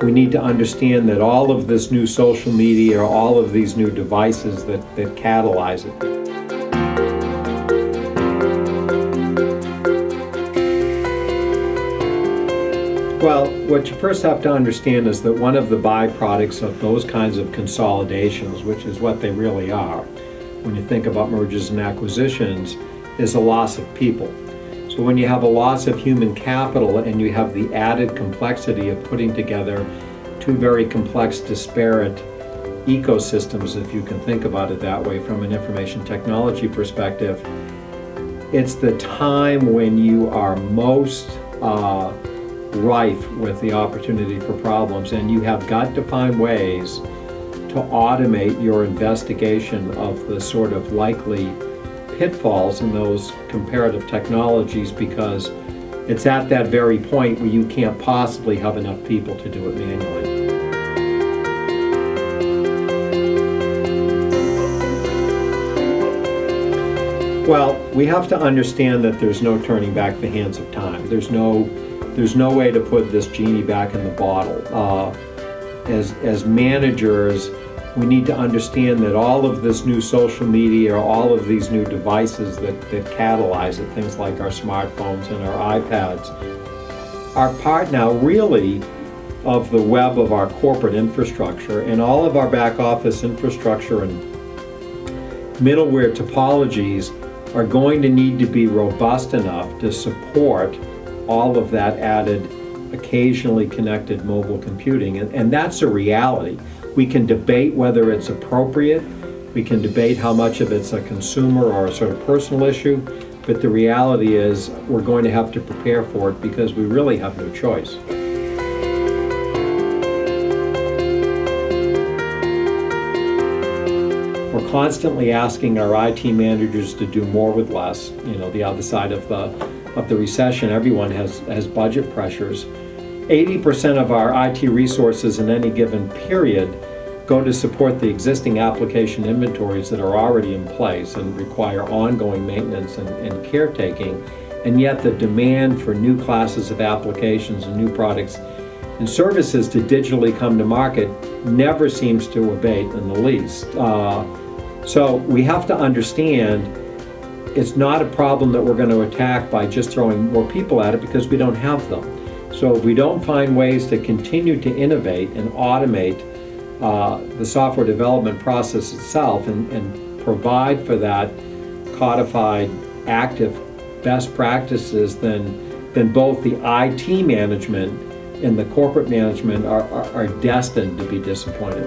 we need to understand that all of this new social media, all of these new devices that catalyze it. Well, what you first have to understand is that one of the byproducts of those kinds of consolidations, which is what they really are, when you think about mergers and acquisitions, is a loss of people. So when you have a loss of human capital and you have the added complexity of putting together two very complex, disparate ecosystems, if you can think about it that way from an information technology perspective, it's the time when you are most rife with the opportunity for problems, and you have got to find ways to automate your investigation of the sort of likely pitfalls in those comparative technologies, because it's at that very point where you can't possibly have enough people to do it manually. Well, we have to understand that there's no turning back the hands of time. There's no way to put this genie back in the bottle. As managers, we need to understand that all of this new social media, all of these new devices that catalyze it, things like our smartphones and our iPads, are part now really of the web of our corporate infrastructure, and all of our back office infrastructure and middleware topologies are going to need to be robust enough to support all of that added, occasionally connected mobile computing. And that's a reality. We can debate whether it's appropriate. We can debate how much of it's a consumer or a sort of personal issue. But the reality is we're going to have to prepare for it because we really have no choice. We're constantly asking our IT managers to do more with less. You know, the other side of the recession, everyone has budget pressures. 80% of our IT resources in any given period go to support the existing application inventories that are already in place and require ongoing maintenance and caretaking. And yet the demand for new classes of applications and new products and services to digitally come to market never seems to abate in the least. So we have to understand it's not a problem that we're going to attack by just throwing more people at it, because we don't have them. So if we don't find ways to continue to innovate and automate the software development process itself and provide for that codified, active best practices, then both the IT management and the corporate management are destined to be disappointed.